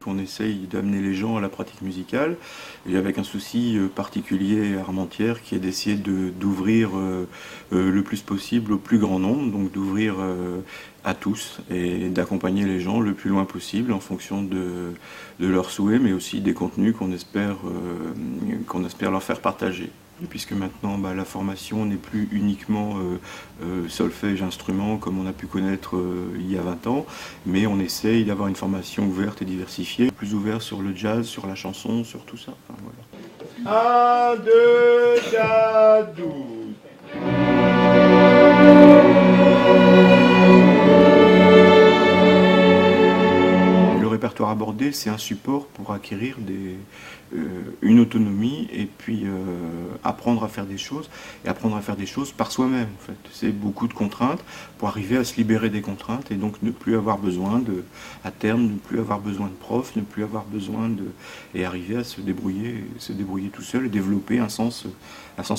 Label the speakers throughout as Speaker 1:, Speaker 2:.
Speaker 1: on essaye d'amener les gens à la pratique musicale, et avec un souci particulier à Armentières qui est d'essayer d'ouvrir le plus possible au plus grand nombre, donc d'ouvrir à tous et d'accompagner les gens le plus loin possible en fonction de leurs souhaits, mais aussi des contenus qu'on espère leur faire partager. Et puisque maintenant la formation n'est plus uniquement solfège, instrument comme on a pu connaître il y a 20 ans, mais on essaye d'avoir une formation ouverte et diversifiée, plus ouverte sur le jazz, sur la chanson, sur tout ça. Enfin, voilà. 1, 2, 4, 12. Le répertoire abordé, c'est un support pour acquérir une autonomie et puis apprendre à faire des choses, et apprendre à faire des choses par soi-même en fait. C'est beaucoup de contraintes pour arriver à se libérer des contraintes et donc ne plus avoir besoin à terme, ne plus avoir besoin de profs, ne plus avoir besoin et arriver à se débrouiller tout seul et développer un sens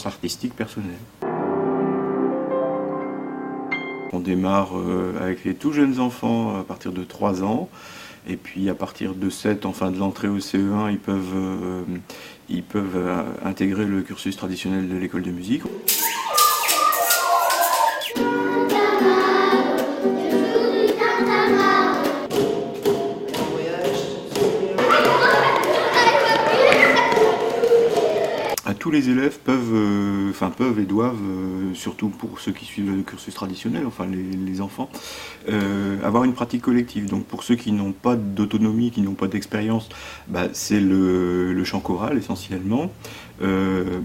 Speaker 1: artistique personnel. On démarre avec les tout jeunes enfants à partir de 3 ans. Et puis à partir de 7, en fin de l'entrée au CE1, ils peuvent intégrer le cursus traditionnel de l'école de musique. Tous les élèves peuvent et doivent, surtout pour ceux qui suivent le cursus traditionnel, enfin les enfants, avoir une pratique collective. Donc pour ceux qui n'ont pas d'autonomie, qui n'ont pas d'expérience, c'est le chant choral essentiellement.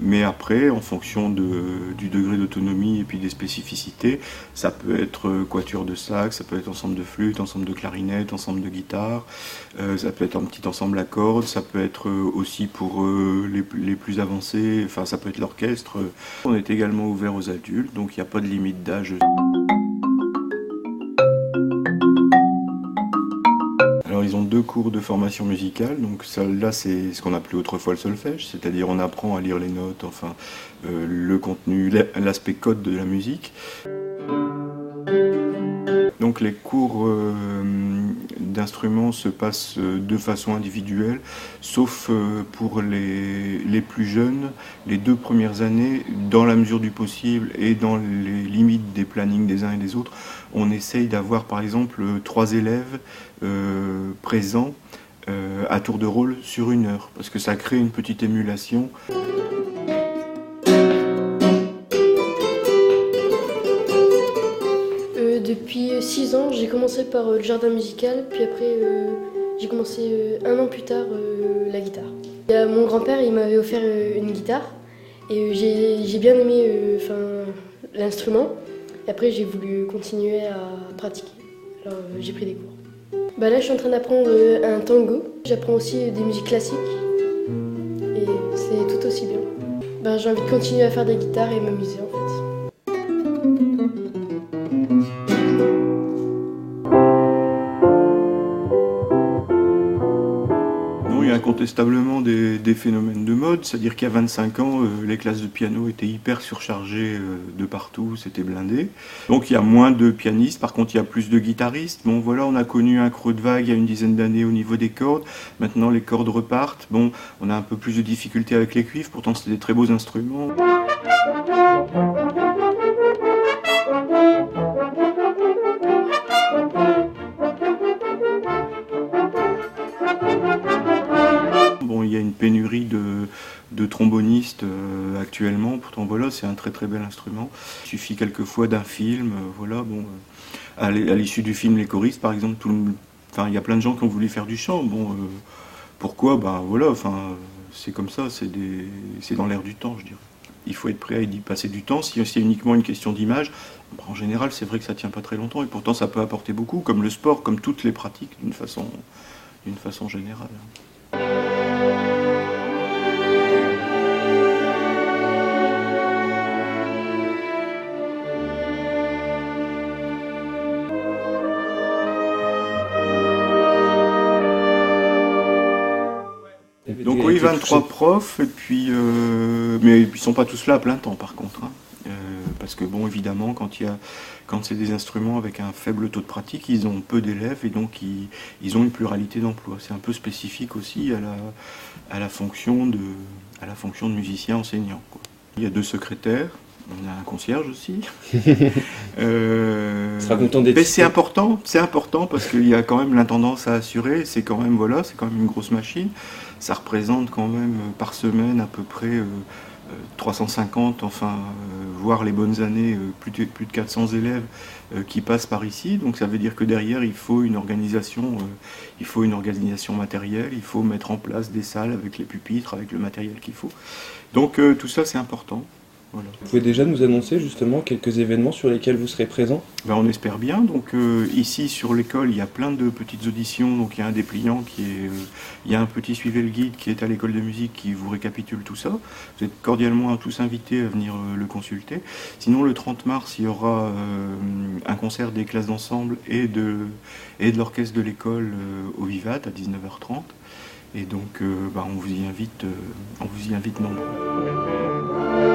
Speaker 1: Mais après, en fonction du degré d'autonomie et puis des spécificités, ça peut être quatuor de sax, ça peut être ensemble de flûte, ensemble de clarinette, ensemble de guitare, ça peut être un petit ensemble à cordes, ça peut être aussi pour les plus avancés, enfin ça peut être l'orchestre. On est également ouvert aux adultes, donc il n'y a pas de limite d'âge. Alors ils ont 2 cours de formation musicale, donc là c'est ce qu'on appelait autrefois le solfège, c'est-à-dire on apprend à lire les notes, enfin le contenu, l'aspect code de la musique. Donc les cours d'instruments se passent de façon individuelle, sauf pour les plus jeunes, les 2 premières années, dans la mesure du possible et dans les limites des plannings des uns et des autres, on essaye d'avoir par exemple 3 élèves présents à tour de rôle sur 1 heure, parce que ça crée une petite émulation.
Speaker 2: Depuis 6 ans, j'ai commencé par le jardin musical, puis après j'ai commencé 1 an plus tard la guitare. Mon grand-père il m'avait offert une guitare et j'ai bien aimé l'instrument. Et après j'ai voulu continuer à pratiquer, alors j'ai pris des cours. Là je suis en train d'apprendre un tango, j'apprends aussi des musiques classiques et c'est tout aussi bien. J'ai envie de continuer à faire des guitares et m'amuser en fait.
Speaker 1: Il y a incontestablement des phénomènes de mode, c'est-à-dire qu'il y a 25 ans, les classes de piano étaient hyper surchargées de partout, c'était blindé. Donc il y a moins de pianistes, par contre il y a plus de guitaristes. Bon voilà, on a connu un creux de vague il y a une dizaine d'années au niveau des cordes. Maintenant les cordes repartent. Bon, on a un peu plus de difficultés avec les cuivres, pourtant c'est des très beaux instruments. Il y a une pénurie de trombonistes actuellement, pourtant voilà, c'est un très très bel instrument. Il suffit quelquefois d'un film, à l'issue du film Les Choristes par exemple, il y a plein de gens qui ont voulu faire du chant. Pourquoi c'est comme ça, c'est dans l'air du temps, je dirais. Il faut être prêt à y passer du temps. Si c'est uniquement une question d'image, en général c'est vrai que ça tient pas très longtemps et pourtant ça peut apporter beaucoup, comme le sport, comme toutes les pratiques d'une façon générale. Donc oui, 23 profs, et puis, mais ils ne sont pas tous là à plein temps par contre, parce que bon, évidemment, quand c'est des instruments avec un faible taux de pratique, ils ont peu d'élèves et donc ils ont une pluralité d'emplois. C'est un peu spécifique aussi à la fonction de musicien enseignant, quoi. Il y a 2 secrétaires. On a un concierge aussi.
Speaker 3: Sera content d'être.
Speaker 1: Mais c'est important parce qu'il y a quand même l'intendance à assurer. C'est quand même une grosse machine. Ça représente quand même par semaine à peu près 350, voire les bonnes années, plus de 400 élèves qui passent par ici. Donc ça veut dire que derrière, il faut une organisation matérielle, il faut mettre en place des salles avec les pupitres, avec le matériel qu'il faut. Donc tout ça, c'est important. Voilà.
Speaker 3: Vous pouvez déjà nous annoncer justement quelques événements sur lesquels vous serez présent?
Speaker 1: Ben, on espère bien. Donc ici sur l'école, il y a plein de petites auditions. Donc il y a un dépliant il y a un petit suivez le guide qui est à l'école de musique qui vous récapitule tout ça. Vous êtes cordialement tous invités à venir le consulter. Sinon le 30 mars, il y aura un concert des classes d'ensemble et de l'orchestre de l'école au Vivat à 19h30. Et donc on vous y invite nombreux.